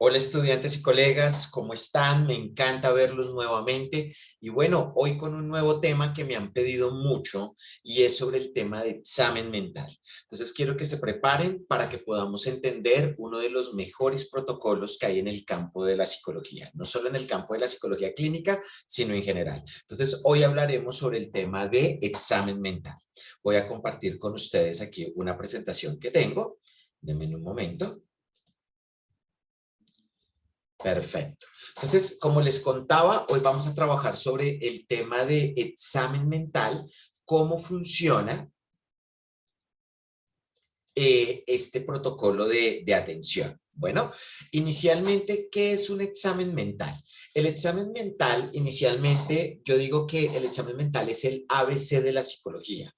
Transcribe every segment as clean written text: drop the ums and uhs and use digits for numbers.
Hola estudiantes y colegas, ¿cómo están? Me encanta verlos nuevamente y bueno, hoy con un nuevo tema que me han pedido mucho y es sobre el tema de examen mental. Entonces quiero que se preparen para que podamos entender uno de los mejores protocolos que hay en el campo de la psicología, no solo en el campo de la psicología clínica, sino en general. Entonces hoy hablaremos sobre el tema de examen mental. Voy a compartir con ustedes aquí una presentación que tengo. Denme un momento. Perfecto. Entonces, como les contaba, hoy vamos a trabajar sobre el tema de examen mental, cómo funciona este protocolo de atención. Bueno, inicialmente, ¿qué es un examen mental? El examen mental, inicialmente, yo digo que el examen mental es el ABC de la psicología.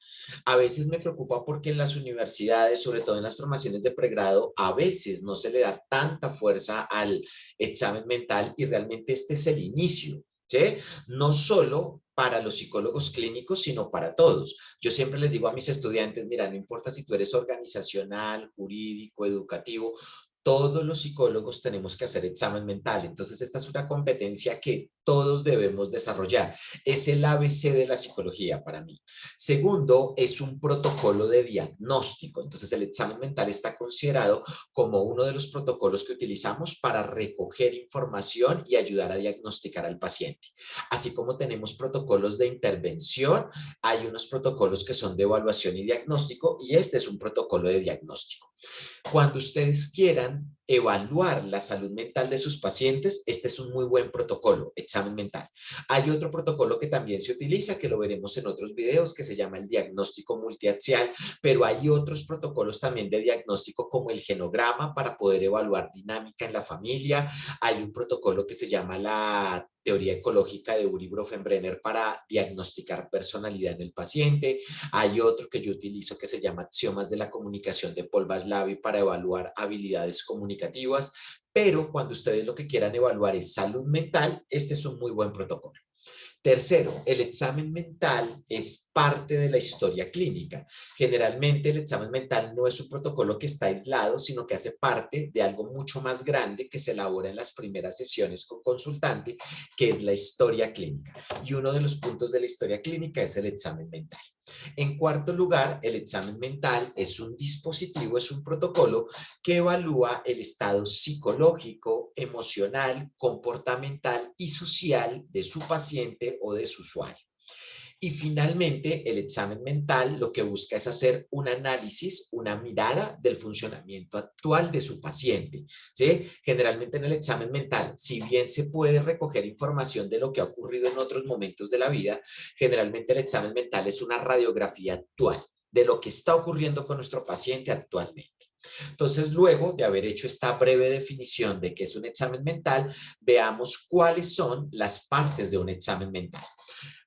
A veces me preocupa porque en las universidades, sobre todo en las formaciones de pregrado, a veces no se le da tanta fuerza al examen mental y realmente este es el inicio. ¿Sí? No solo para los psicólogos clínicos, sino para todos. Yo siempre les digo a mis estudiantes, mira, no importa si tú eres organizacional, jurídico, educativo, todos los psicólogos tenemos que hacer examen mental. Entonces, esta es una competencia que todos debemos desarrollar. Es el ABC de la psicología para mí. Segundo, es un protocolo de diagnóstico. Entonces, el examen mental está considerado como uno de los protocolos que utilizamos para recoger información y ayudar a diagnosticar al paciente. Así como tenemos protocolos de intervención, hay unos protocolos que son de evaluación y diagnóstico y este es un protocolo de diagnóstico. Cuando ustedes quieran evaluar la salud mental de sus pacientes, este es un muy buen protocolo, examen mental. Hay otro protocolo que también se utiliza, que lo veremos en otros videos, que se llama el diagnóstico multiaxial, pero hay otros protocolos también de diagnóstico como el genograma para poder evaluar dinámica en la familia. Hay un protocolo que se llama la teoría ecológica de Uri Bronfenbrenner para diagnosticar personalidad en el paciente. Hay otro que yo utilizo que se llama axiomas de la comunicación de Paul Vaslavi para evaluar habilidades comunicativas, pero cuando ustedes lo que quieran evaluar es salud mental, este es un muy buen protocolo. Tercero, el examen mental es parte de la historia clínica. Generalmente el examen mental no es un protocolo que está aislado, sino que hace parte de algo mucho más grande que se elabora en las primeras sesiones con consultante, que es la historia clínica. Y uno de los puntos de la historia clínica es el examen mental. En cuarto lugar, el examen mental es un dispositivo, es un protocolo que evalúa el estado psicológico, emocional, comportamental y social de su paciente o de su usuario. Y finalmente, el examen mental lo que busca es hacer un análisis, una mirada del funcionamiento actual de su paciente. ¿Sí? Generalmente en el examen mental, si bien se puede recoger información de lo que ha ocurrido en otros momentos de la vida, generalmente el examen mental es una radiografía actual de lo que está ocurriendo con nuestro paciente actualmente. Entonces, luego de haber hecho esta breve definición de qué es un examen mental, veamos cuáles son las partes de un examen mental.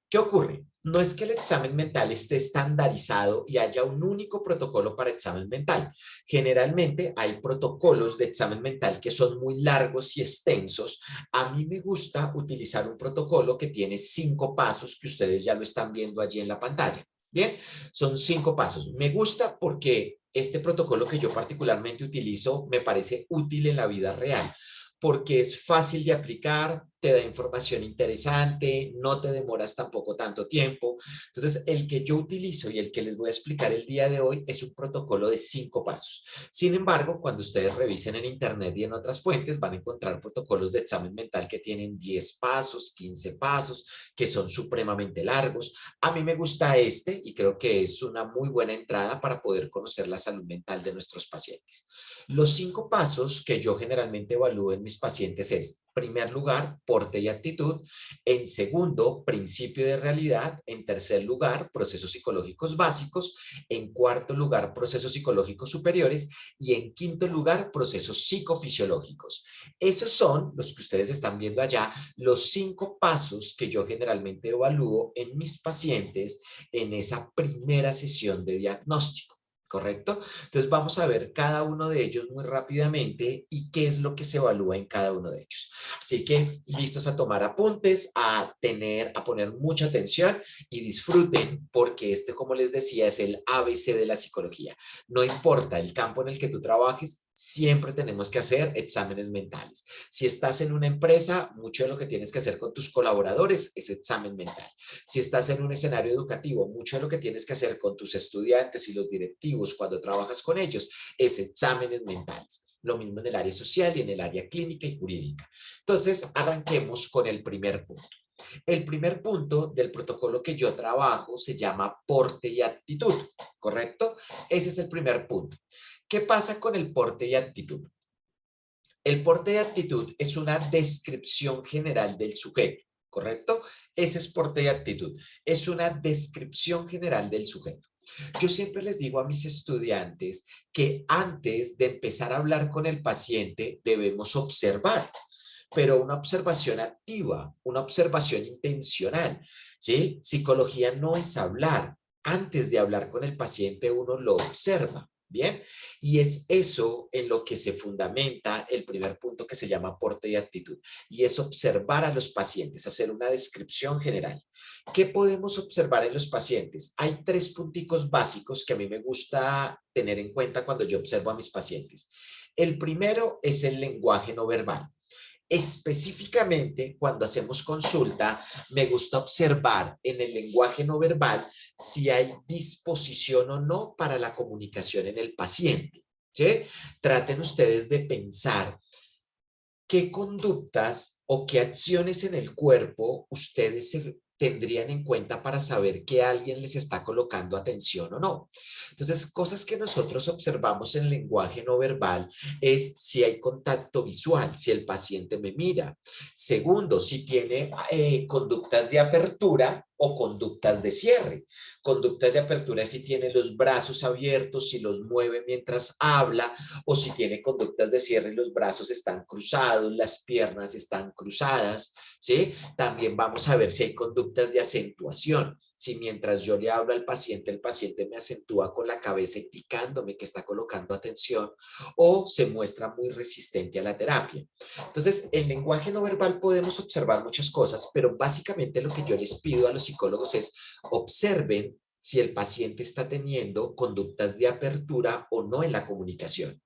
¿Qué ocurre? No es que el examen mental esté estandarizado y haya un único protocolo para examen mental. Generalmente hay protocolos de examen mental que son muy largos y extensos. A mí me gusta utilizar un protocolo que tiene 5 pasos que ustedes ya lo están viendo allí en la pantalla. Bien, son 5 pasos. Me gusta porque este protocolo que yo particularmente utilizo me parece útil en la vida real porque es fácil de aplicar, te da información interesante, no te demoras tampoco tanto tiempo. Entonces, el que yo utilizo y el que les voy a explicar el día de hoy es un protocolo de 5 pasos. Sin embargo, cuando ustedes revisen en internet y en otras fuentes, van a encontrar protocolos de examen mental que tienen 10 pasos, 15 pasos, que son supremamente largos. A mí me gusta este y creo que es una muy buena entrada para poder conocer la salud mental de nuestros pacientes. Los 5 pasos que yo generalmente evalúo en mis pacientes es, en primer lugar, porte y actitud. En segundo, principio de realidad. En tercer lugar, procesos psicológicos básicos. En cuarto lugar, procesos psicológicos superiores. Y en quinto lugar, procesos psicofisiológicos. Esos son los que ustedes están viendo allá, los 5 pasos que yo generalmente evalúo en mis pacientes en esa primera sesión de diagnóstico. ¿Correcto? Entonces vamos a ver cada uno de ellos muy rápidamente y qué es lo que se evalúa en cada uno de ellos. Así que listos a tomar apuntes, a poner mucha atención y disfruten porque este, como les decía, es el ABC de la psicología. No importa el campo en el que tú trabajes, siempre tenemos que hacer exámenes mentales. Si estás en una empresa, mucho de lo que tienes que hacer con tus colaboradores es examen mental. Si estás en un escenario educativo, mucho de lo que tienes que hacer con tus estudiantes y los directivos cuando trabajas con ellos es exámenes mentales. Lo mismo en el área social y en el área clínica y jurídica. Entonces, arranquemos con el primer punto. El primer punto del protocolo que yo trabajo se llama porte y actitud, ¿correcto? Ese es el primer punto. ¿Qué pasa con el porte y actitud? El porte y actitud es una descripción general del sujeto, ¿correcto? Ese es porte y actitud. Es una descripción general del sujeto. Yo siempre les digo a mis estudiantes que antes de empezar a hablar con el paciente debemos observar, pero una observación activa, una observación intencional, ¿sí? Psicología no es hablar. Antes de hablar con el paciente uno lo observa. Bien, y es eso en lo que se fundamenta el primer punto que se llama porte y actitud, y es observar a los pacientes, hacer una descripción general. ¿Qué podemos observar en los pacientes? Hay tres punticos básicos que a mí me gusta tener en cuenta cuando yo observo a mis pacientes. El primero es el lenguaje no verbal. Específicamente, cuando hacemos consulta, me gusta observar en el lenguaje no verbal si hay disposición o no para la comunicación en el paciente, ¿sí? Traten ustedes de pensar qué conductas o qué acciones en el cuerpo ustedes tendrían en cuenta para saber que alguien les está colocando atención o no. Entonces, cosas que nosotros observamos en lenguaje no verbal es si hay contacto visual, si el paciente me mira. Segundo, si tiene conductas de apertura o conductas de cierre. Conductas de apertura es si tiene los brazos abiertos, si los mueve mientras habla, o si tiene conductas de cierre y los brazos están cruzados, las piernas están cruzadas, ¿sí? También vamos a ver si hay conductas de acentuación. Si mientras yo le hablo al paciente, el paciente me acentúa con la cabeza indicándome que está colocando atención o se muestra muy resistente a la terapia. Entonces, en lenguaje no verbal podemos observar muchas cosas, pero básicamente lo que yo les pido a los psicólogos es observen si el paciente está teniendo conductas de apertura o no en la comunicación.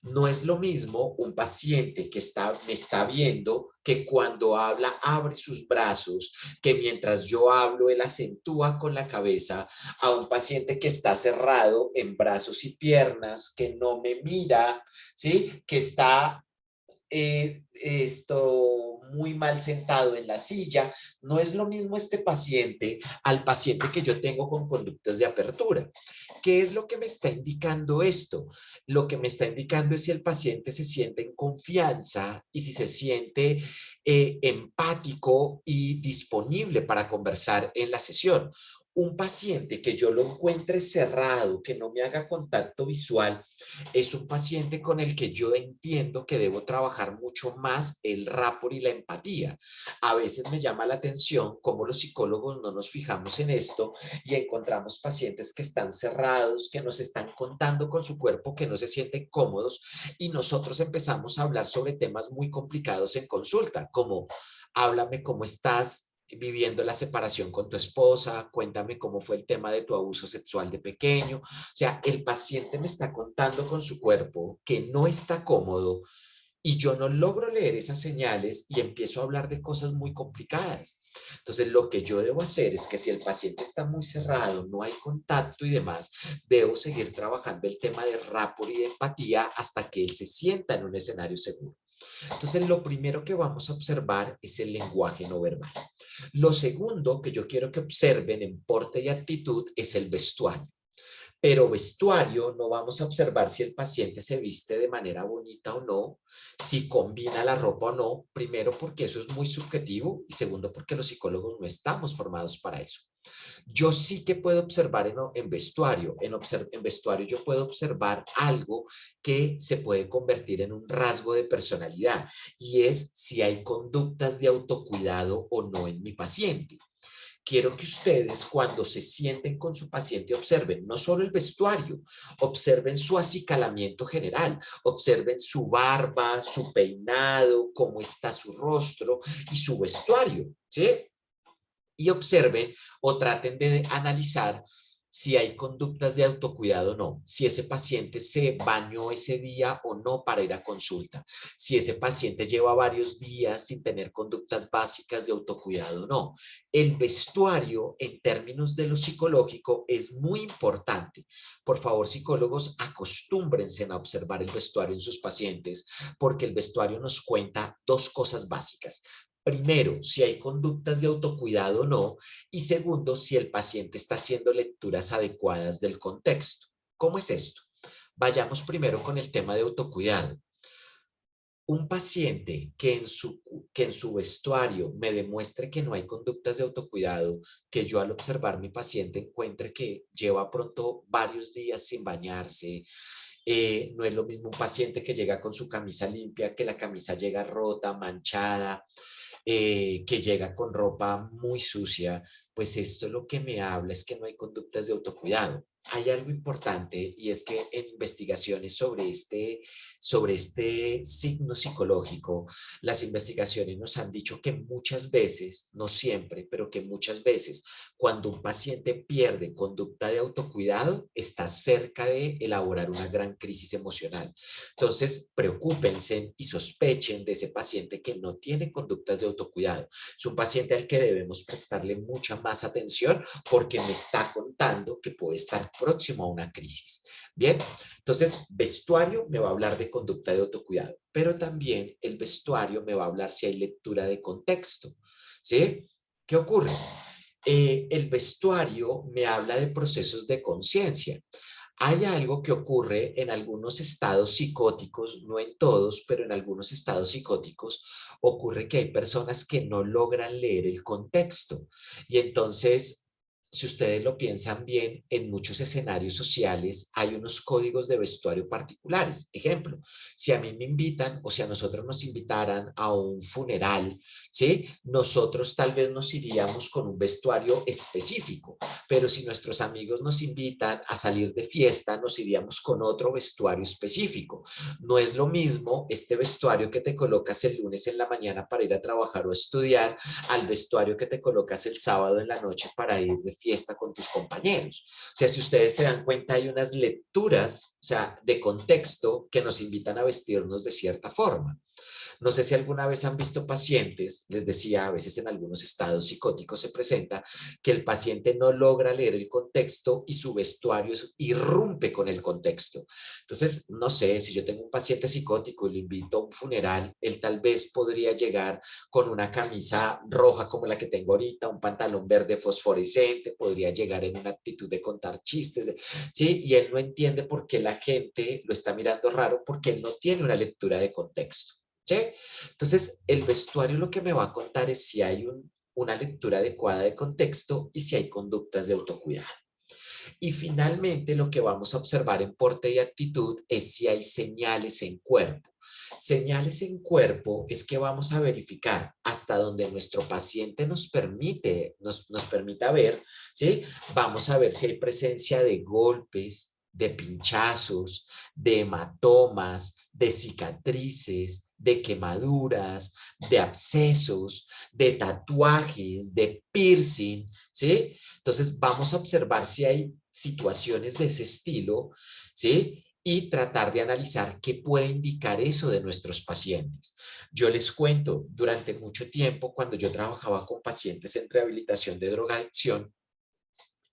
No es lo mismo un paciente que me está viendo, que cuando habla abre sus brazos, que mientras yo hablo él acentúa con la cabeza, a un paciente que está cerrado en brazos y piernas, que no me mira, ¿sí? Que está esto muy mal sentado en la silla. No es lo mismo este paciente al paciente que yo tengo con conductas de apertura. ¿Qué es lo que me está indicando esto? Lo que me está indicando es si el paciente se siente en confianza y si se siente empático y disponible para conversar en la sesión. Un paciente que yo lo encuentre cerrado, que no me haga contacto visual, es un paciente con el que yo entiendo que debo trabajar mucho más el rapport y la empatía. A veces me llama la atención cómo los psicólogos no nos fijamos en esto y encontramos pacientes que están cerrados, que nos están contando con su cuerpo que no se sienten cómodos y nosotros empezamos a hablar sobre temas muy complicados en consulta, como háblame cómo estás viviendo la separación con tu esposa, cuéntame cómo fue el tema de tu abuso sexual de pequeño. O sea, el paciente me está contando con su cuerpo que no está cómodo y yo no logro leer esas señales y empiezo a hablar de cosas muy complicadas. Entonces, lo que yo debo hacer es que si el paciente está muy cerrado, no hay contacto y demás, debo seguir trabajando el tema de rapport y de empatía hasta que él se sienta en un escenario seguro. Entonces, lo primero que vamos a observar es el lenguaje no verbal. Lo segundo que yo quiero que observen en porte y actitud es el vestuario. Pero vestuario no vamos a observar si el paciente se viste de manera bonita o no, si combina la ropa o no, primero porque eso es muy subjetivo y segundo porque los psicólogos no estamos formados para eso. Yo sí que puedo observar en vestuario, en vestuario yo puedo observar algo que se puede convertir en un rasgo de personalidad y es si hay conductas de autocuidado o no en mi paciente. Quiero que ustedes cuando se sienten con su paciente observen no solo el vestuario, observen su acicalamiento general, observen su barba, su peinado, cómo está su rostro y su vestuario, ¿sí? Y observen o traten de analizar si hay conductas de autocuidado o no, si ese paciente se bañó ese día o no para ir a consulta, si ese paciente lleva varios días sin tener conductas básicas de autocuidado o no. El vestuario en términos de lo psicológico es muy importante. Por favor, psicólogos, acostúmbrense a observar el vestuario en sus pacientes porque el vestuario nos cuenta dos cosas básicas. Primero, si hay conductas de autocuidado o no, y segundo, si el paciente está haciendo lecturas adecuadas del contexto. ¿Cómo es esto? Vayamos primero con el tema de autocuidado. Un paciente que en su vestuario me demuestre que no hay conductas de autocuidado, que yo al observar mi paciente encuentre que lleva pronto varios días sin bañarse, no es lo mismo un paciente que llega con su camisa limpia, que la camisa llega rota, manchada, que llega con ropa muy sucia, pues esto lo que me habla es que no hay conductas de autocuidado. Hay algo importante y es que en investigaciones sobre este signo psicológico, las investigaciones nos han dicho que muchas veces, no siempre, pero que muchas veces, cuando un paciente pierde conducta de autocuidado, está cerca de elaborar una gran crisis emocional. Entonces, preocúpense y sospechen de ese paciente que no tiene conductas de autocuidado. Es un paciente al que debemos prestarle mucha más atención porque me está contando que puede estar próximo a una crisis. Bien, entonces, vestuario me va a hablar de conducta de autocuidado, pero también el vestuario me va a hablar si hay lectura de contexto. ¿Sí? ¿Qué ocurre? El vestuario me habla de procesos de conciencia. Hay algo que ocurre en algunos estados psicóticos, no en todos, pero en algunos estados psicóticos ocurre que hay personas que no logran leer el contexto. Y entonces, si ustedes lo piensan bien, en muchos escenarios sociales hay unos códigos de vestuario particulares. Ejemplo, si a mí me invitan o si a nosotros nos invitaran a un funeral, ¿sí? Nosotros tal vez nos iríamos con un vestuario específico, pero si nuestros amigos nos invitan a salir de fiesta, nos iríamos con otro vestuario específico. No es lo mismo este vestuario que te colocas el lunes en la mañana para ir a trabajar o a estudiar al vestuario que te colocas el sábado en la noche para ir de fiesta con tus compañeros. O sea, si ustedes se dan cuenta, hay unas lecturas, o sea, de contexto que nos invitan a vestirnos de cierta forma. No sé si alguna vez han visto pacientes, les decía, a veces en algunos estados psicóticos se presenta que el paciente no logra leer el contexto y su vestuario irrumpe con el contexto. Entonces, no sé, si yo tengo un paciente psicótico y lo invito a un funeral, él tal vez podría llegar con una camisa roja como la que tengo ahorita, un pantalón verde fosforescente, podría llegar en una actitud de contar chistes, ¿sí? Y él no entiende por qué la gente lo está mirando raro porque él no tiene una lectura de contexto. ¿Sí? Entonces, el vestuario lo que me va a contar es si hay una lectura adecuada de contexto y si hay conductas de autocuidado. Y finalmente, lo que vamos a observar en porte y actitud es si hay señales en cuerpo. Señales en cuerpo es que vamos a verificar hasta donde nuestro paciente nos permita ver, ¿sí? Vamos a ver si hay presencia de golpes, de pinchazos, de hematomas, de cicatrices, de quemaduras, de abscesos, de tatuajes, de piercing, ¿sí? Entonces vamos a observar si hay situaciones de ese estilo, ¿sí? Y tratar de analizar qué puede indicar eso de nuestros pacientes. Yo les cuento, durante mucho tiempo, cuando yo trabajaba con pacientes en rehabilitación de drogadicción,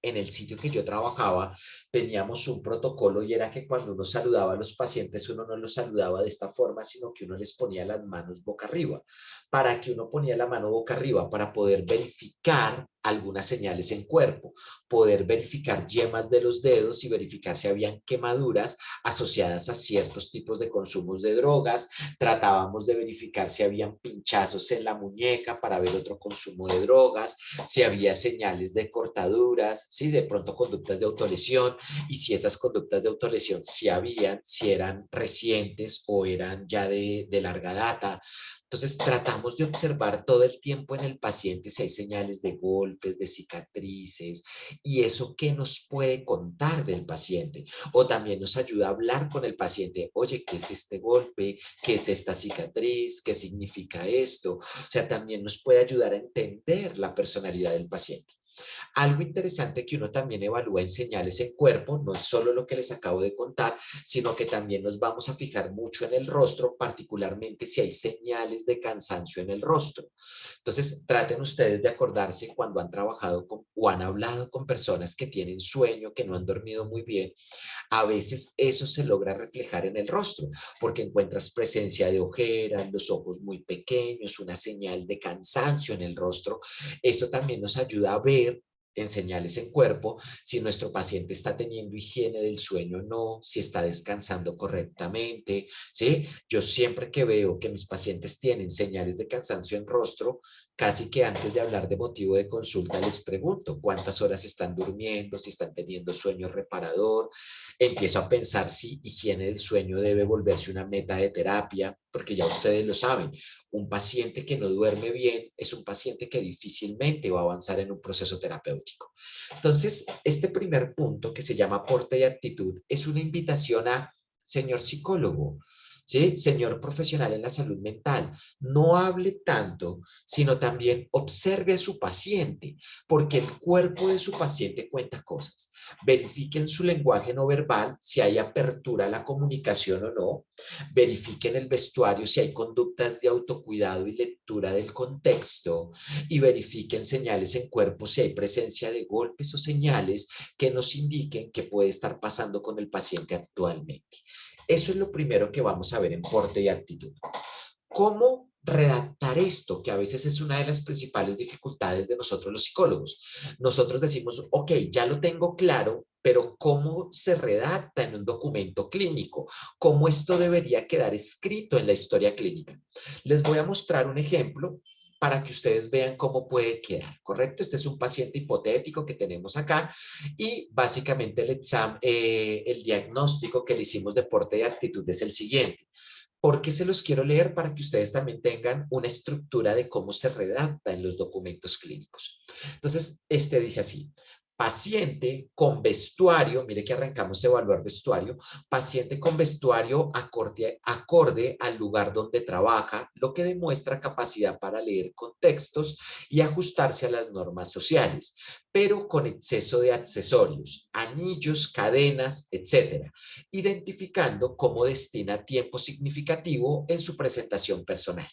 en el sitio que yo trabajaba teníamos un protocolo y era que cuando uno saludaba a los pacientes uno no los saludaba de esta forma, sino que uno les ponía las manos boca arriba. ¿Para que uno ponía la mano boca arriba? Para poder verificar algunas señales en cuerpo, poder verificar yemas de los dedos y verificar si habían quemaduras asociadas a ciertos tipos de consumos de drogas. Tratábamos de verificar si habían pinchazos en la muñeca para ver otro consumo de drogas, si había señales de cortaduras, si de pronto conductas de autolesión y si esas conductas de autolesión si habían, si eran recientes o eran ya de larga data. Entonces tratamos de observar todo el tiempo en el paciente si hay señales de golpes, de cicatrices y eso qué nos puede contar del paciente o también nos ayuda a hablar con el paciente, oye, ¿qué es este golpe? ¿Qué es esta cicatriz? ¿Qué significa esto? O sea, también nos puede ayudar a entender la personalidad del paciente. Algo interesante que uno también evalúa en señales en cuerpo, no es solo lo que les acabo de contar, sino que también nos vamos a fijar mucho en el rostro, particularmente si hay señales de cansancio en el rostro. Entonces, traten ustedes de acordarse cuando han trabajado con, o han hablado con personas que tienen sueño, que no han dormido muy bien. A veces eso se logra reflejar en el rostro, porque encuentras presencia de ojeras, los ojos muy pequeños, una señal de cansancio en el rostro. Eso también nos ayuda a ver en señales en cuerpo, si nuestro paciente está teniendo higiene del sueño o no, si está descansando correctamente, ¿sí? Yo siempre que veo que mis pacientes tienen señales de cansancio en rostro, casi que antes de hablar de motivo de consulta les pregunto cuántas horas están durmiendo, si están teniendo sueño reparador, empiezo a pensar si higiene del sueño debe volverse una meta de terapia, porque ya ustedes lo saben, un paciente que no duerme bien es un paciente que difícilmente va a avanzar en un proceso terapéutico. Entonces, este primer punto que se llama aporte y actitud es una invitación a, señor psicólogo, ¿sí? Señor profesional en la salud mental, no hable tanto, sino también observe a su paciente, porque el cuerpo de su paciente cuenta cosas. Verifiquen su lenguaje no verbal, si hay apertura a la comunicación o no. Verifiquen el vestuario, si hay conductas de autocuidado y lectura del contexto. Y verifiquen señales en cuerpo, si hay presencia de golpes o señales que nos indiquen qué puede estar pasando con el paciente actualmente. Eso es lo primero que vamos a ver en porte y actitud. ¿Cómo redactar esto? Que a veces es una de las principales dificultades de nosotros los psicólogos. Nosotros decimos, ok, ya lo tengo claro, pero ¿cómo se redacta en un documento clínico? ¿Cómo esto debería quedar escrito en la historia clínica? Les voy a mostrar un ejemplo para que ustedes vean cómo puede quedar, ¿correcto? Este es un paciente hipotético que tenemos acá y básicamente el diagnóstico que le hicimos de porte de actitud es el siguiente. ¿Por qué se los quiero leer? Para que ustedes también tengan una estructura de cómo se redacta en los documentos clínicos. Entonces, este dice así, paciente con vestuario, mire que arrancamos a evaluar vestuario, paciente con vestuario acorde al lugar donde trabaja, lo que demuestra capacidad para leer contextos y ajustarse a las normas sociales, pero con exceso de accesorios, anillos, cadenas, etcétera, identificando cómo destina tiempo significativo en su presentación personal.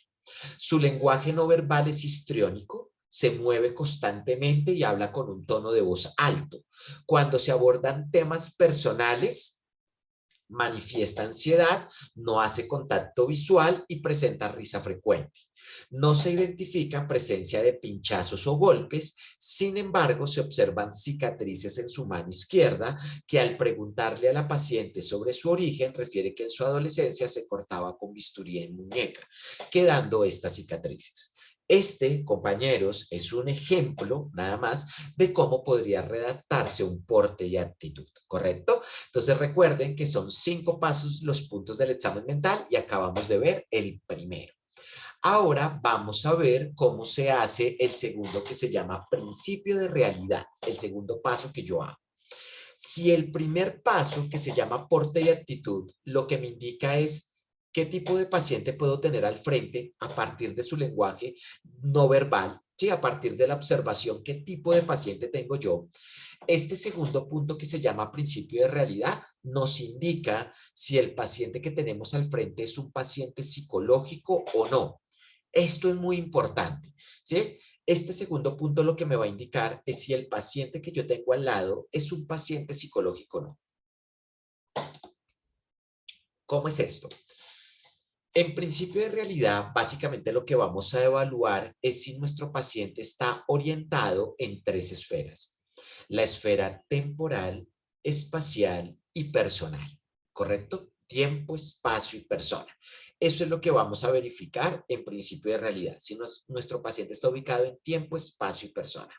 Su lenguaje no verbal es histriónico, se mueve constantemente y habla con un tono de voz alto. Cuando se abordan temas personales, manifiesta ansiedad, no hace contacto visual y presenta risa frecuente. No se identifica presencia de pinchazos o golpes, sin embargo, se observan cicatrices en su mano izquierda que al preguntarle a la paciente sobre su origen, refiere que en su adolescencia se cortaba con bisturí en muñeca, quedando estas cicatrices. Este, compañeros, es un ejemplo nada más de cómo podría redactarse un porte y actitud, ¿correcto? Entonces recuerden que son 5 pasos los puntos del examen mental y acabamos de ver el primero. Ahora vamos a ver cómo se hace el segundo que se llama principio de realidad, el segundo paso que yo hago. Si el primer paso que se llama porte y actitud, lo que me indica es qué tipo de paciente puedo tener al frente a partir de su lenguaje no verbal, ¿sí? A partir de la observación, qué tipo de paciente tengo yo. Este segundo punto que se llama principio de realidad nos indica si el paciente que tenemos al frente es un paciente psicológico o no. Esto es muy importante, ¿sí? Este segundo punto lo que me va a indicar es si el paciente que yo tengo al lado es un paciente psicológico o no. ¿Cómo es esto? En principio de realidad, básicamente lo que vamos a evaluar es si nuestro paciente está orientado en 3 esferas. La esfera temporal, espacial y personal, ¿correcto? Tiempo, espacio y persona. Eso es lo que vamos a verificar en principio de realidad, si nuestro paciente está ubicado en tiempo, espacio y persona.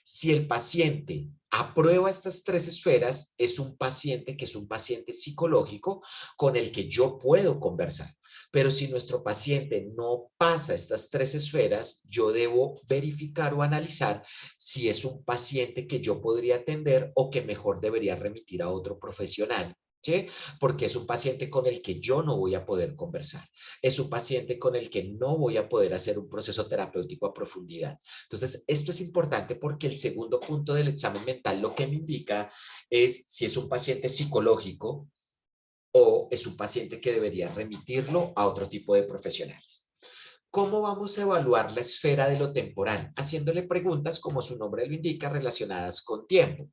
Si el paciente aprueba estas 3 esferas, es un paciente que es un paciente psicológico con el que yo puedo conversar. Pero si nuestro paciente no pasa estas 3 esferas, yo debo verificar o analizar si es un paciente que yo podría atender o que mejor debería remitir a otro profesional ¿Sí? Porque es un paciente con el que yo no voy a poder conversar. Es un paciente con el que no voy a poder hacer un proceso terapéutico a profundidad. Entonces, esto es importante porque el segundo punto del examen mental lo que me indica es si es un paciente psicológico o es un paciente que debería remitirlo a otro tipo de profesionales. ¿Cómo vamos a evaluar la esfera de lo temporal? Haciéndole preguntas, como su nombre lo indica, relacionadas con tiempo.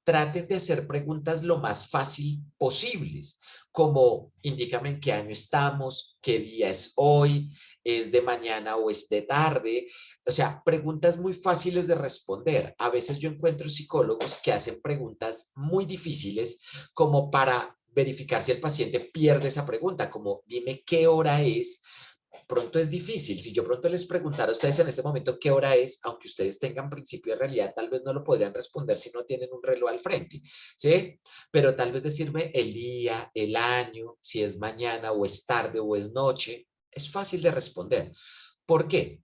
Traten de hacer preguntas lo más fácil posibles, como indícame en qué año estamos, qué día es hoy, es de mañana o es de tarde. O sea, preguntas muy fáciles de responder. A veces yo encuentro psicólogos que hacen preguntas muy difíciles como para verificar si el paciente pierde esa pregunta, como dime qué hora es. Pronto es difícil. Si yo pronto les preguntara a ustedes en este momento qué hora es, aunque ustedes tengan principio de realidad, tal vez no lo podrían responder si no tienen un reloj al frente, ¿sí? Pero tal vez decirme el día, el año, si es mañana o es tarde o es noche, es fácil de responder. ¿Por qué?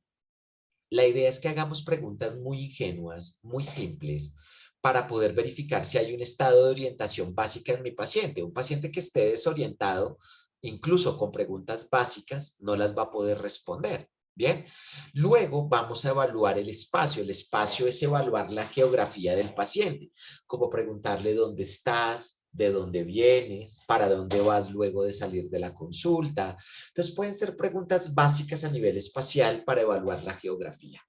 La idea es que hagamos preguntas muy ingenuas, muy simples, para poder verificar si hay un estado de orientación básica en mi paciente. Un paciente que esté desorientado, incluso con preguntas básicas, no las va a poder responder. Bien, luego vamos a evaluar el espacio. El espacio es evaluar la geografía del paciente, como preguntarle dónde estás, de dónde vienes, para dónde vas luego de salir de la consulta. Entonces pueden ser preguntas básicas a nivel espacial para evaluar la geografía.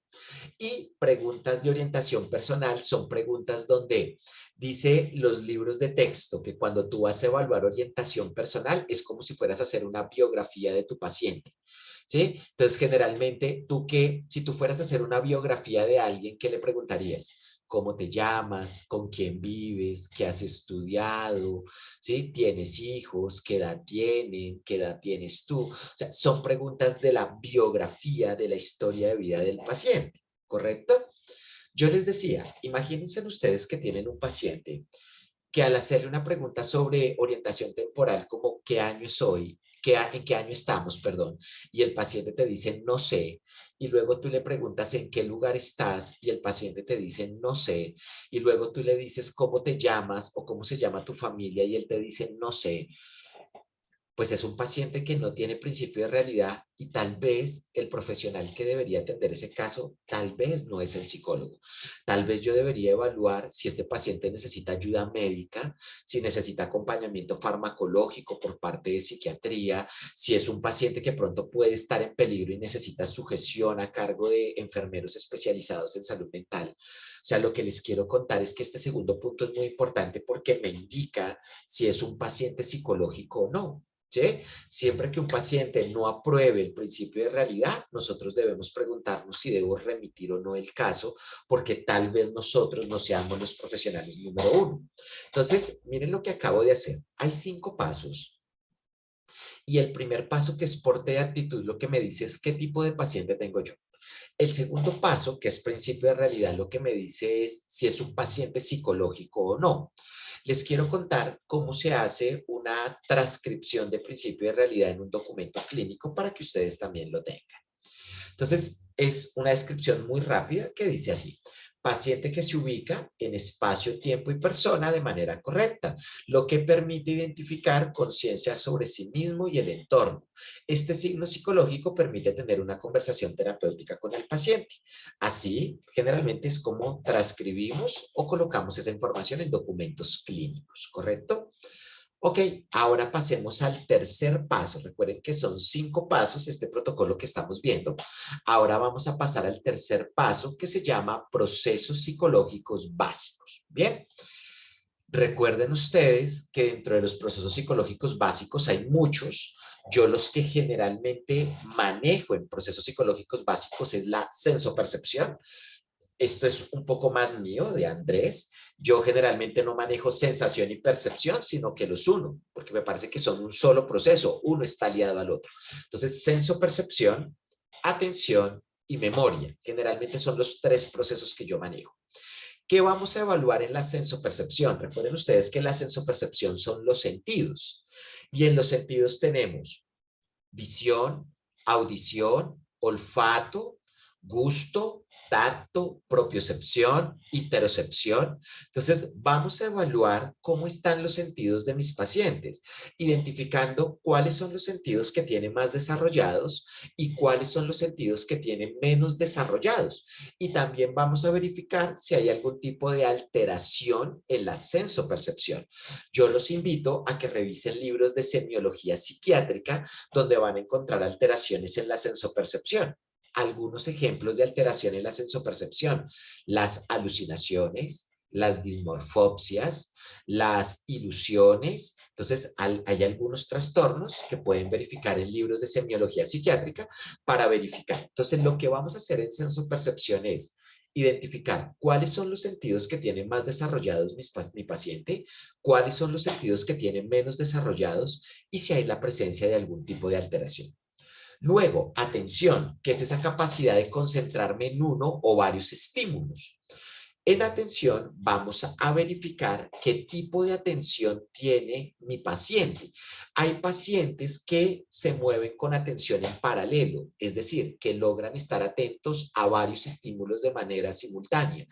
Y preguntas de orientación personal son preguntas donde dice los libros de texto que cuando tú vas a evaluar orientación personal es como si fueras a hacer una biografía de tu paciente. ¿Sí? Entonces, generalmente, si tú fueras a hacer una biografía de alguien, ¿qué le preguntarías? ¿Cómo te llamas? ¿Con quién vives? ¿Qué has estudiado? ¿Sí? ¿Tienes hijos? ¿Qué edad tienen? ¿Qué edad tienes tú? O sea, son preguntas de la biografía, de la historia de vida del paciente, ¿correcto? Yo les decía, imagínense ustedes que tienen un paciente que al hacerle una pregunta sobre orientación temporal, como qué año es hoy, en qué año estamos, perdón, y el paciente te dice no sé, y luego tú le preguntas en qué lugar estás y el paciente te dice no sé, y luego tú le dices cómo te llamas o cómo se llama tu familia y él te dice no sé, pues es un paciente que no tiene principio de realidad y tal vez el profesional que debería atender ese caso, tal vez no es el psicólogo. Tal vez yo debería evaluar si este paciente necesita ayuda médica, si necesita acompañamiento farmacológico por parte de psiquiatría, si es un paciente que pronto puede estar en peligro y necesita sujeción a cargo de enfermeros especializados en salud mental. O sea, lo que les quiero contar es que este segundo punto es muy importante porque me indica si es un paciente psicológico o no. ¿Sí? Siempre que un paciente no apruebe el principio de realidad, nosotros debemos preguntarnos si debo remitir o no el caso, porque tal vez nosotros no seamos los profesionales número uno. Entonces, miren lo que acabo de hacer. Hay 5 pasos y el primer paso, que es porte de actitud, lo que me dice es qué tipo de paciente tengo yo. El segundo paso, que es principio de realidad, lo que me dice es si es un paciente psicológico o no. Les quiero contar cómo se hace una transcripción de principio de realidad en un documento clínico para que ustedes también lo tengan. Entonces, es una descripción muy rápida que dice así: paciente que se ubica en espacio, tiempo y persona de manera correcta, lo que permite identificar conciencia sobre sí mismo y el entorno. Este signo psicológico permite tener una conversación terapéutica con el paciente. Así, generalmente es como transcribimos o colocamos esa información en documentos clínicos, ¿correcto? Ok, ahora pasemos al tercer paso. Recuerden que son 5 pasos este protocolo que estamos viendo. Ahora vamos a pasar al tercer paso que se llama procesos psicológicos básicos. Bien, recuerden ustedes que dentro de los procesos psicológicos básicos hay muchos. Yo los que generalmente manejo en procesos psicológicos básicos es la sensopercepción. Esto es un poco más mío, de Andrés. Yo generalmente no manejo sensación y percepción, sino que los uno, porque me parece que son un solo proceso, uno está aliado al otro. Entonces, senso-percepción, atención y memoria, generalmente son los 3 procesos que yo manejo. ¿Qué vamos a evaluar en la sensopercepción? Recuerden ustedes que la sensopercepción son los sentidos, y en los sentidos tenemos visión, audición, olfato, gusto, tacto, propiocepción, interocepción. Entonces, vamos a evaluar cómo están los sentidos de mis pacientes, identificando cuáles son los sentidos que tienen más desarrollados y cuáles son los sentidos que tienen menos desarrollados. Y también vamos a verificar si hay algún tipo de alteración en la sensopercepción. Yo los invito a que revisen libros de semiología psiquiátrica donde van a encontrar alteraciones en la sensopercepción. Algunos ejemplos de alteración en la sensopercepción: las alucinaciones, las dismorfopsias, las ilusiones. Entonces, hay algunos trastornos que pueden verificar en libros de semiología psiquiátrica para verificar. Entonces, lo que vamos a hacer en sensopercepción es identificar cuáles son los sentidos que tienen más desarrollados mi paciente, cuáles son los sentidos que tienen menos desarrollados y si hay la presencia de algún tipo de alteración. Luego, atención, que es esa capacidad de concentrarme en uno o varios estímulos. En atención vamos a verificar qué tipo de atención tiene mi paciente. Hay pacientes que se mueven con atención en paralelo, es decir, que logran estar atentos a varios estímulos de manera simultánea.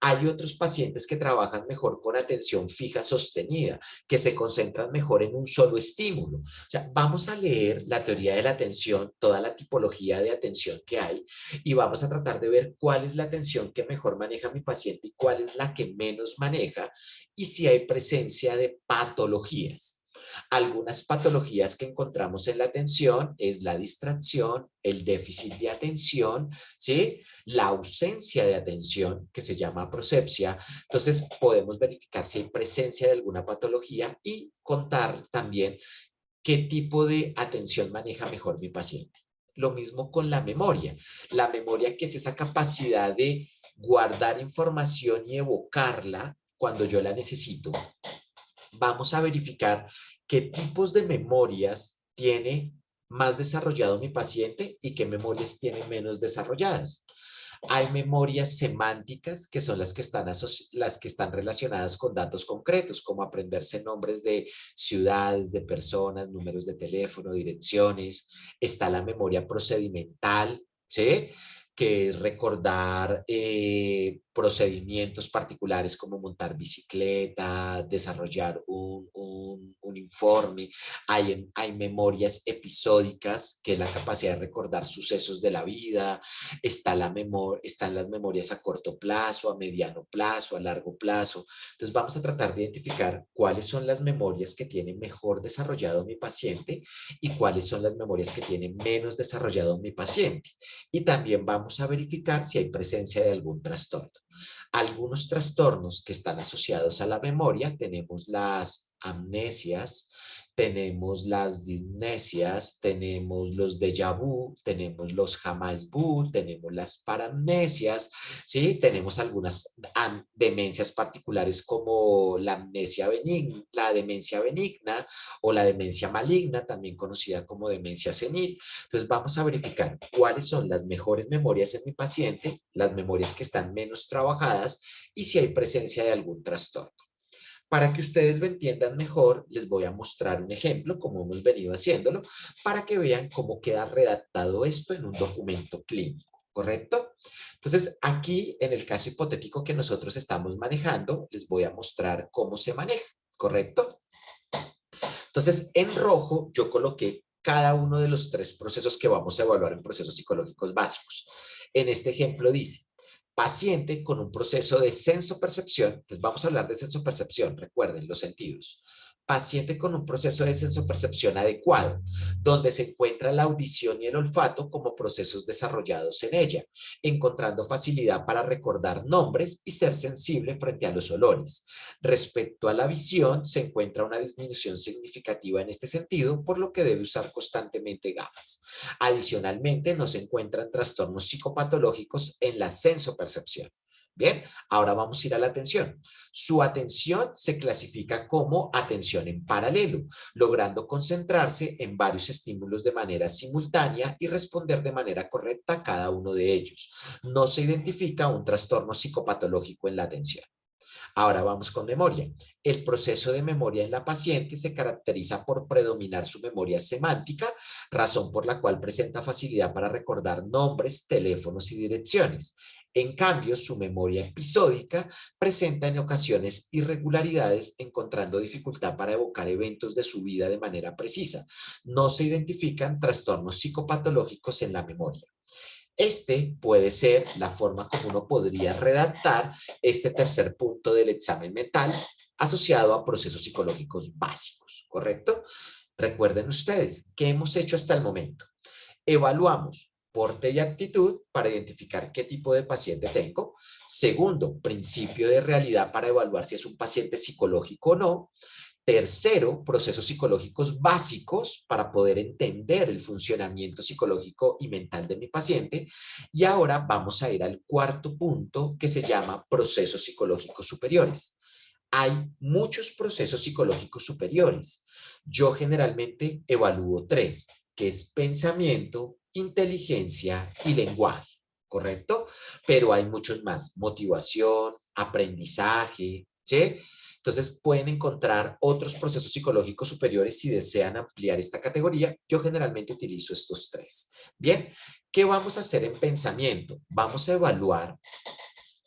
Hay otros pacientes que trabajan mejor con atención fija sostenida, que se concentran mejor en un solo estímulo. O sea, vamos a leer la teoría de la atención, toda la tipología de atención que hay, y vamos a tratar de ver cuál es la atención que mejor maneja mi paciente y cuál es la que menos maneja y si hay presencia de patologías. Algunas patologías que encontramos en la atención es la distracción, el déficit de atención, ¿sí? La ausencia de atención, que se llama prosepsia. Entonces, podemos verificar si hay presencia de alguna patología y contar también qué tipo de atención maneja mejor mi paciente. Lo mismo con la memoria. La memoria, que es esa capacidad de guardar información y evocarla cuando yo la necesito. Vamos a verificar qué tipos de memorias tiene más desarrollado mi paciente y qué memorias tiene menos desarrolladas. Hay memorias semánticas, que son las que están relacionadas con datos concretos, como aprenderse nombres de ciudades, de personas, números de teléfono, direcciones. Está la memoria procedimental, ¿sí? Que es recordar procedimientos particulares como montar bicicleta, desarrollar un informe. Hay memorias episódicas, que es la capacidad de recordar sucesos de la vida. Están las memorias a corto plazo, a mediano plazo, a largo plazo. Entonces vamos a tratar de identificar cuáles son las memorias que tiene mejor desarrollado mi paciente y cuáles son las memorias que tiene menos desarrollado mi paciente. Y también vamos a verificar si hay presencia de algún trastorno. Algunos trastornos que están asociados a la memoria: tenemos las amnesias, tenemos las disnesias, tenemos los déjà vu, tenemos los jamais vu, tenemos las paramnesias, ¿sí? Tenemos algunas demencias particulares como la demencia benigna o la demencia maligna, también conocida como demencia senil. Entonces vamos a verificar cuáles son las mejores memorias en mi paciente, las memorias que están menos trabajadas y si hay presencia de algún trastorno. Para que ustedes lo entiendan mejor, les voy a mostrar un ejemplo, como hemos venido haciéndolo, para que vean cómo queda redactado esto en un documento clínico, ¿correcto? Entonces, aquí, en el caso hipotético que nosotros estamos manejando, les voy a mostrar cómo se maneja, ¿correcto? Entonces, en rojo yo coloqué cada uno de los 3 procesos que vamos a evaluar en procesos psicológicos básicos. En este ejemplo dice: paciente con un proceso de sensopercepción. Pues vamos a hablar de sensopercepción, recuerden los sentidos. Paciente con un proceso de sensopercepción adecuado, donde se encuentra la audición y el olfato como procesos desarrollados en ella, encontrando facilidad para recordar nombres y ser sensible frente a los olores. Respecto a la visión, se encuentra una disminución significativa en este sentido, por lo que debe usar constantemente gafas. Adicionalmente, no se encuentran trastornos psicopatológicos en la sensopercepción. Bien, ahora vamos a ir a la atención. Su atención se clasifica como atención en paralelo, logrando concentrarse en varios estímulos de manera simultánea y responder de manera correcta a cada uno de ellos. No se identifica un trastorno psicopatológico en la atención. Ahora vamos con memoria. El proceso de memoria en la paciente se caracteriza por predominar su memoria semántica, razón por la cual presenta facilidad para recordar nombres, teléfonos y direcciones. En cambio, su memoria episódica presenta en ocasiones irregularidades, encontrando dificultad para evocar eventos de su vida de manera precisa. No se identifican trastornos psicopatológicos en la memoria. Este puede ser la forma como uno podría redactar este tercer punto del examen mental asociado a procesos psicológicos básicos, ¿correcto? Recuerden ustedes, ¿qué hemos hecho hasta el momento? Evaluamos porte y actitud para identificar qué tipo de paciente tengo. Segundo, principio de realidad para evaluar si es un paciente psicológico o no. Tercero, procesos psicológicos básicos para poder entender el funcionamiento psicológico y mental de mi paciente. Y ahora vamos a ir al cuarto punto que se llama procesos psicológicos superiores. Hay muchos procesos psicológicos superiores. Yo generalmente evalúo tres, que es pensamiento, inteligencia y lenguaje, ¿correcto? Pero hay muchos más, motivación, aprendizaje, ¿sí? Entonces pueden encontrar otros procesos psicológicos superiores si desean ampliar esta categoría. Yo generalmente utilizo estos tres. Bien, ¿qué vamos a hacer en pensamiento? Vamos a evaluar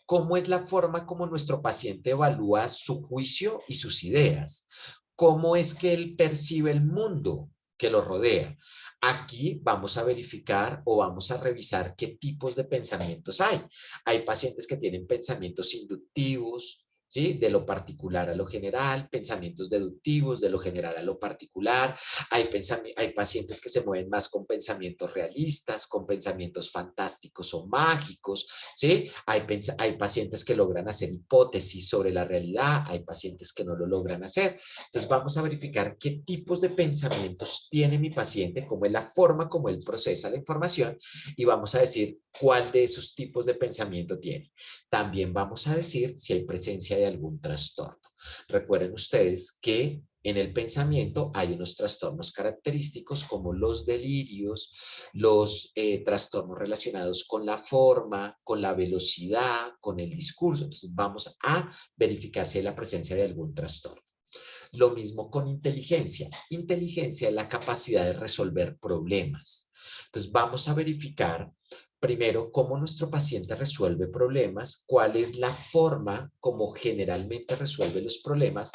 cómo es la forma como nuestro paciente evalúa su juicio y sus ideas, cómo es que él percibe el mundo que lo rodea. Aquí vamos a verificar o vamos a revisar qué tipos de pensamientos hay. Hay pacientes que tienen pensamientos inductivos, ¿sí? De lo particular a lo general, pensamientos deductivos, de lo general a lo particular. Hay pacientes que se mueven más con pensamientos realistas, con pensamientos fantásticos o mágicos, ¿sí? Hay pacientes que logran hacer hipótesis sobre la realidad, hay pacientes que no lo logran hacer. Entonces vamos a verificar qué tipos de pensamientos tiene mi paciente, cómo es la forma como él procesa la información y vamos a decir cuál de esos tipos de pensamiento tiene. También vamos a decir si hay presencia de algún trastorno. Recuerden ustedes que en el pensamiento hay unos trastornos característicos como los delirios, los trastornos relacionados con la forma, con la velocidad, con el discurso. Entonces vamos a verificar si hay la presencia de algún trastorno. Lo mismo con inteligencia. Inteligencia es la capacidad de resolver problemas. Entonces vamos a verificar primero cómo nuestro paciente resuelve problemas, cuál es la forma como generalmente resuelve los problemas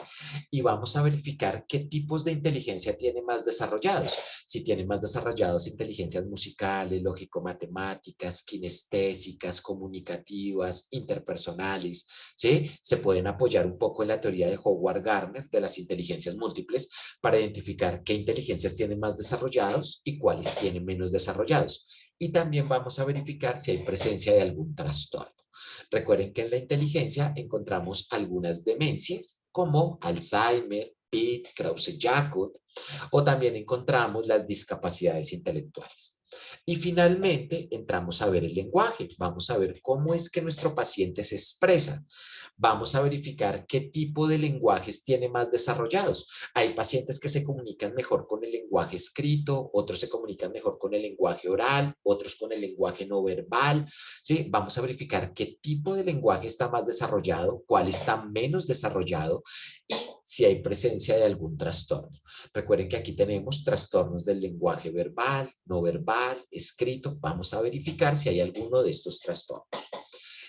y vamos a verificar qué tipos de inteligencia tiene más desarrollados. Si tiene más desarrollados inteligencias musicales, lógico-matemáticas, kinestésicas, comunicativas, interpersonales, ¿sí? Se pueden apoyar un poco en la teoría de Howard Gardner de las inteligencias múltiples para identificar qué inteligencias tienen más desarrollados y cuáles tienen menos desarrollados. Y también vamos a verificar si hay presencia de algún trastorno. Recuerden que en la inteligencia encontramos algunas demencias como Alzheimer, Pitt, Krause-Jacob, o también encontramos las discapacidades intelectuales. Y finalmente entramos a ver el lenguaje. Vamos a ver cómo es que nuestro paciente se expresa. Vamos a verificar qué tipo de lenguajes tiene más desarrollados. Hay pacientes que se comunican mejor con el lenguaje escrito, otros se comunican mejor con el lenguaje oral, otros con el lenguaje no verbal, ¿sí? Vamos a verificar qué tipo de lenguaje está más desarrollado, cuál está menos desarrollado y si hay presencia de algún trastorno. Recuerden que aquí tenemos trastornos del lenguaje verbal, no verbal, escrito. Vamos a verificar si hay alguno de estos trastornos.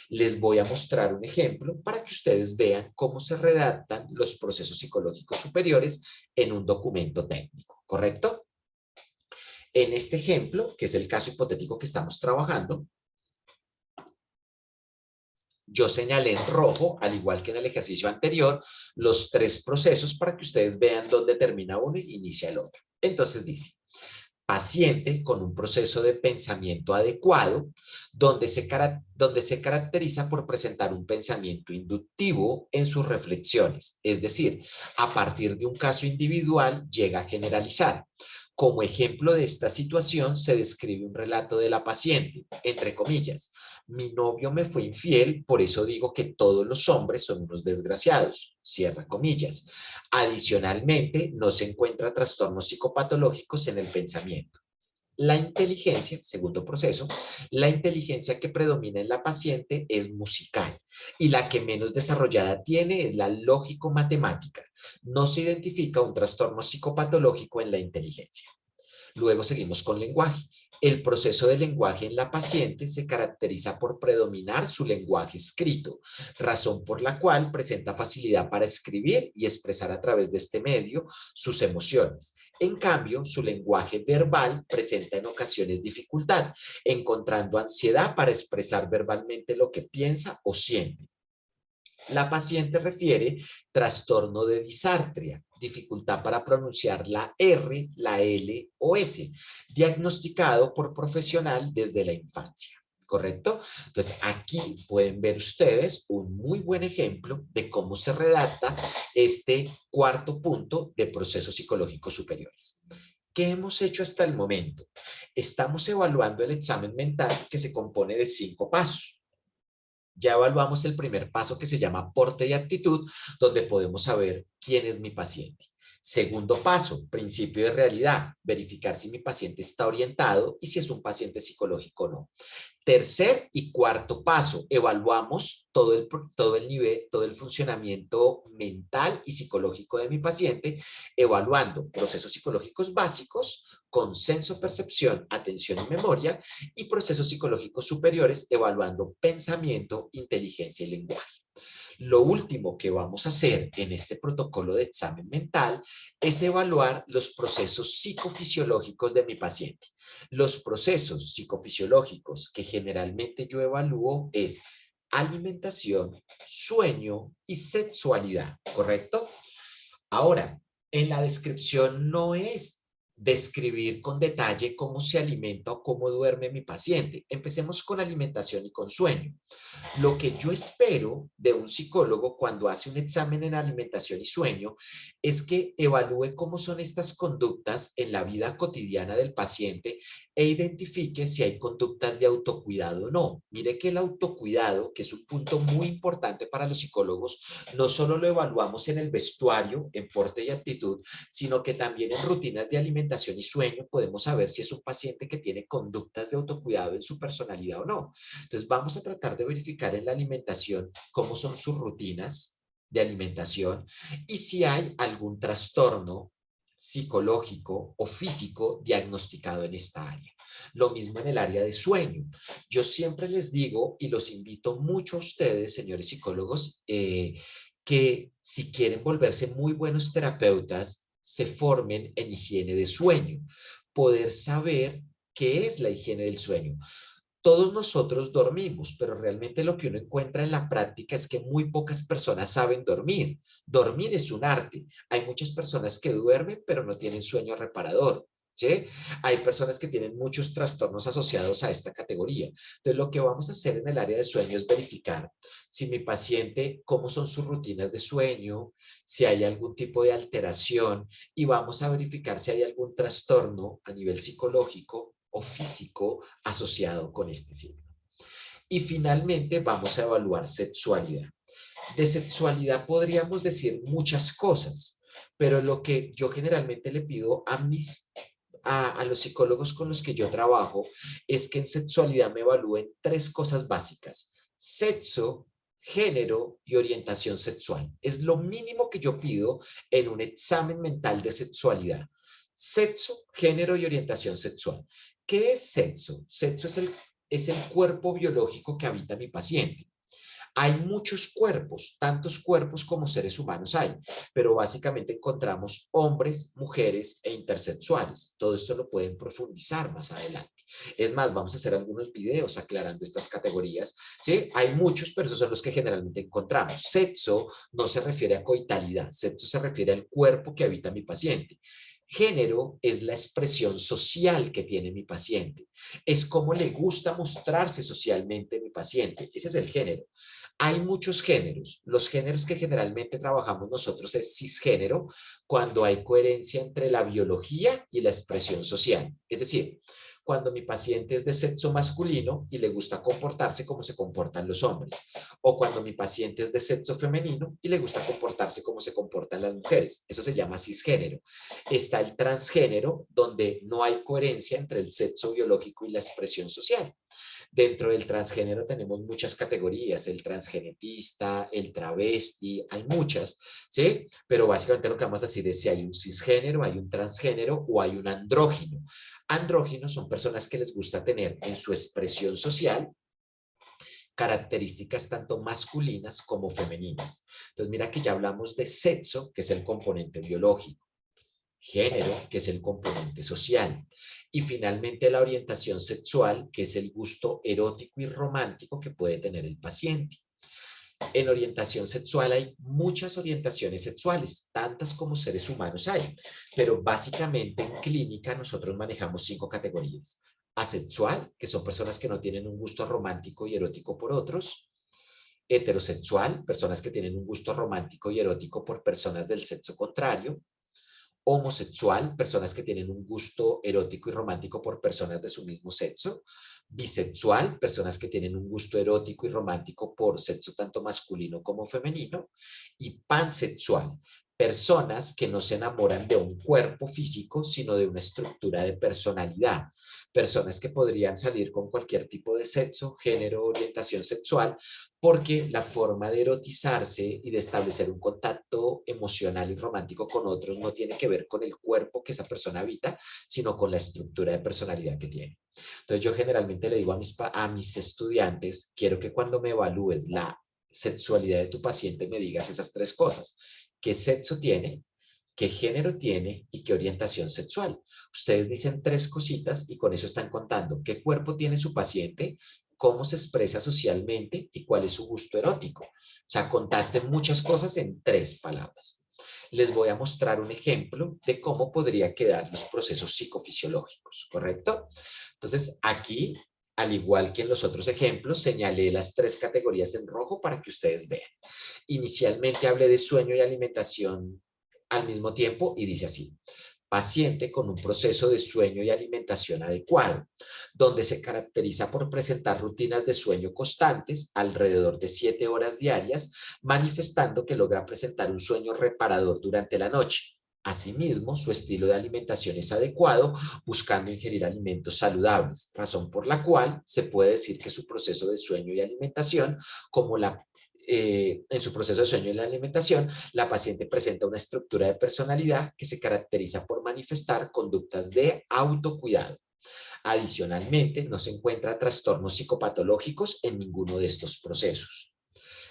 Les voy a mostrar un ejemplo para que ustedes vean cómo se redactan los procesos psicológicos superiores en un documento técnico, ¿correcto? En este ejemplo, que es el caso hipotético que estamos trabajando, yo señalé en rojo, al igual que en el ejercicio anterior, los tres procesos para que ustedes vean dónde termina uno y inicia el otro. Entonces dice, paciente con un proceso de pensamiento adecuado, donde se caracteriza por presentar un pensamiento inductivo en sus reflexiones, es decir, a partir de un caso individual llega a generalizar. Como ejemplo de esta situación se describe un relato de la paciente, entre comillas, mi novio me fue infiel, por eso digo que todos los hombres son unos desgraciados, cierra comillas. Adicionalmente, no se encuentra trastornos psicopatológicos en el pensamiento. La inteligencia, segundo proceso, la inteligencia que predomina en la paciente es musical y la que menos desarrollada tiene es la lógico-matemática. No se identifica un trastorno psicopatológico en la inteligencia. Luego seguimos con lenguaje. El proceso de lenguaje en la paciente se caracteriza por predominar su lenguaje escrito, razón por la cual presenta facilidad para escribir y expresar a través de este medio sus emociones. En cambio, su lenguaje verbal presenta en ocasiones dificultad, encontrando ansiedad para expresar verbalmente lo que piensa o siente. La paciente refiere trastorno de disartria, dificultad para pronunciar la R, la L o S, diagnosticado por profesional desde la infancia. ¿Correcto? Entonces, aquí pueden ver ustedes un muy buen ejemplo de cómo se redacta este cuarto punto de procesos psicológicos superiores. ¿Qué hemos hecho hasta el momento? Estamos evaluando el examen mental que se compone de 5 pasos. Ya evaluamos el primer paso que se llama porte y actitud, donde podemos saber quién es mi paciente. Segundo paso, principio de realidad, verificar si mi paciente está orientado y si es un paciente psicológico o no. Tercer y cuarto paso, evaluamos todo el nivel, todo el funcionamiento mental y psicológico de mi paciente, evaluando procesos psicológicos básicos, consenso, percepción, atención y memoria, y procesos psicológicos superiores, evaluando pensamiento, inteligencia y lenguaje. Lo último que vamos a hacer en este protocolo de examen mental es evaluar los procesos psicofisiológicos de mi paciente. Los procesos psicofisiológicos que generalmente yo evalúo es alimentación, sueño y sexualidad, ¿correcto? Ahora, en la descripción no es describir con detalle cómo se alimenta o cómo duerme mi paciente. Empecemos con alimentación y con sueño. Lo que yo espero de un psicólogo cuando hace un examen en alimentación y sueño es que evalúe cómo son estas conductas en la vida cotidiana del paciente e identifique si hay conductas de autocuidado o no. Mire que el autocuidado, que es un punto muy importante para los psicólogos, no solo lo evaluamos en el vestuario, en porte y actitud, sino que también en rutinas de alimentación y sueño podemos saber si es un paciente que tiene conductas de autocuidado en su personalidad o no. Entonces vamos a tratar de verificar en la alimentación cómo son sus rutinas de alimentación y si hay algún trastorno psicológico o físico diagnosticado en esta área. Lo mismo en el área de sueño. Yo siempre les digo y los invito mucho a ustedes, señores psicólogos, que si quieren volverse muy buenos terapeutas, se formen en higiene de sueño. Poder saber qué es la higiene del sueño. Todos nosotros dormimos, pero realmente lo que uno encuentra en la práctica es que muy pocas personas saben dormir. Dormir es un arte. Hay muchas personas que duermen, pero no tienen sueño reparador. ¿Sí? Hay personas que tienen muchos trastornos asociados a esta categoría. Entonces, lo que vamos a hacer en el área de sueño es verificar si mi paciente, cómo son sus rutinas de sueño, si hay algún tipo de alteración y vamos a verificar si hay algún trastorno a nivel psicológico o físico asociado con este signo. Y finalmente vamos a evaluar sexualidad. De sexualidad podríamos decir muchas cosas, pero lo que yo generalmente le pido a los psicólogos con los que yo trabajo es que en sexualidad me evalúen 3 cosas básicas: sexo, género y orientación sexual. Es lo mínimo que yo pido en un examen mental de sexualidad. Sexo, género y orientación sexual. ¿Qué es sexo? Sexo es el cuerpo biológico que habita mi paciente. Hay muchos cuerpos, tantos cuerpos como seres humanos hay, pero básicamente encontramos hombres, mujeres e intersexuales. Todo esto lo pueden profundizar más adelante. Es más, vamos a hacer algunos videos aclarando estas categorías. ¿Sí? Hay muchos, pero esos son los que generalmente encontramos. Sexo no se refiere a coitalidad, sexo se refiere al cuerpo que habita mi paciente. Género es la expresión social que tiene mi paciente. Es cómo le gusta mostrarse socialmente mi paciente. Ese es el género. Hay muchos géneros. Los géneros que generalmente trabajamos nosotros es cisgénero, cuando hay coherencia entre la biología y la expresión social. Es decir, cuando mi paciente es de sexo masculino y le gusta comportarse como se comportan los hombres, o cuando mi paciente es de sexo femenino y le gusta comportarse como se comportan las mujeres. Eso se llama cisgénero. Está el transgénero, donde no hay coherencia entre el sexo biológico y la expresión social. Dentro del transgénero tenemos muchas categorías, el transgenetista, el travesti, hay muchas, ¿sí? Pero básicamente lo que vamos a decir es si hay un cisgénero, hay un transgénero o hay un andrógino. Andróginos son personas que les gusta tener en su expresión social características tanto masculinas como femeninas. Entonces, mira que ya hablamos de sexo, que es el componente biológico, género, que es el componente social, y finalmente la orientación sexual, que es el gusto erótico y romántico que puede tener el paciente. En orientación sexual hay muchas orientaciones sexuales, tantas como seres humanos hay, pero básicamente en clínica nosotros manejamos 5 categorías. Asexual, que son personas que no tienen un gusto romántico y erótico por otros. Heterosexual, personas que tienen un gusto romántico y erótico por personas del sexo contrario. Homosexual, personas que tienen un gusto erótico y romántico por personas de su mismo sexo. Bisexual, personas que tienen un gusto erótico y romántico por sexo tanto masculino como femenino. Y pansexual, personas que no se enamoran de un cuerpo físico, sino de una estructura de personalidad. Personas que podrían salir con cualquier tipo de sexo, género, orientación sexual, porque la forma de erotizarse y de establecer un contacto emocional y romántico con otros no tiene que ver con el cuerpo que esa persona habita, sino con la estructura de personalidad que tiene. Entonces yo generalmente le digo a mis estudiantes, quiero que cuando me evalúes la sexualidad de tu paciente me digas esas 3 cosas. ¿Qué sexo tiene? ¿Qué género tiene y qué orientación sexual? Ustedes dicen 3 cositas y con eso están contando qué cuerpo tiene su paciente, cómo se expresa socialmente y cuál es su gusto erótico. O sea, contaste muchas cosas en 3 palabras. Les voy a mostrar un ejemplo de cómo podría quedar los procesos psicofisiológicos, ¿correcto? Entonces, aquí, al igual que en los otros ejemplos, señalé las 3 categorías en rojo para que ustedes vean. Inicialmente hablé de sueño y alimentación al mismo tiempo y dice así: paciente con un proceso de sueño y alimentación adecuado, donde se caracteriza por presentar rutinas de sueño constantes, alrededor de 7 horas diarias, manifestando que logra presentar un sueño reparador durante la noche. Asimismo, su estilo de alimentación es adecuado, buscando ingerir alimentos saludables, razón por la cual se puede decir que su proceso de sueño y alimentación, como en su proceso de sueño y la alimentación, la paciente presenta una estructura de personalidad que se caracteriza por manifestar conductas de autocuidado. Adicionalmente, no se encuentra trastornos psicopatológicos en ninguno de estos procesos.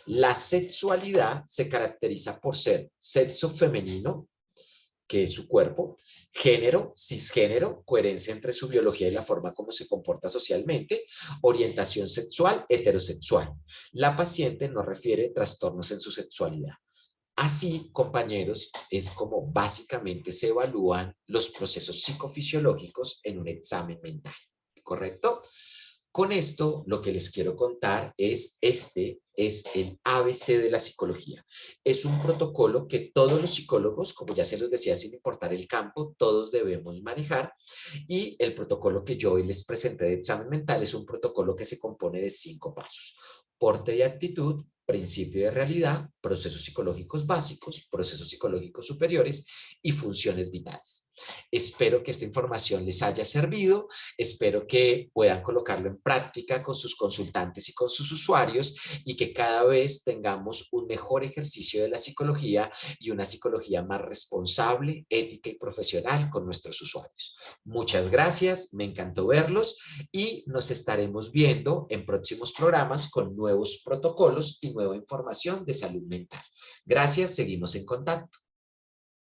La sexualidad se caracteriza por ser sexo femenino, que es su cuerpo, género, cisgénero, coherencia entre su biología y la forma como se comporta socialmente, orientación sexual, heterosexual. La paciente no refiere trastornos en su sexualidad. Así, compañeros, es como básicamente se evalúan los procesos psicofisiológicos en un examen mental, ¿correcto? Con esto, lo que les quiero contar es, este es el ABC de la psicología. Es un protocolo que todos los psicólogos, como ya se los decía, sin importar el campo, todos debemos manejar. Y el protocolo que yo hoy les presenté de examen mental es un protocolo que se compone de 5 pasos: porte y actitud, principio de realidad, procesos psicológicos básicos, procesos psicológicos superiores y funciones vitales. Espero que esta información les haya servido, espero que puedan colocarlo en práctica con sus consultantes y con sus usuarios, y que cada vez tengamos un mejor ejercicio de la psicología y una psicología más responsable, ética y profesional con nuestros usuarios. Muchas gracias, me encantó verlos y nos estaremos viendo en próximos programas con nuevos protocolos y nueva información de salud mental. Gracias, seguimos en contacto.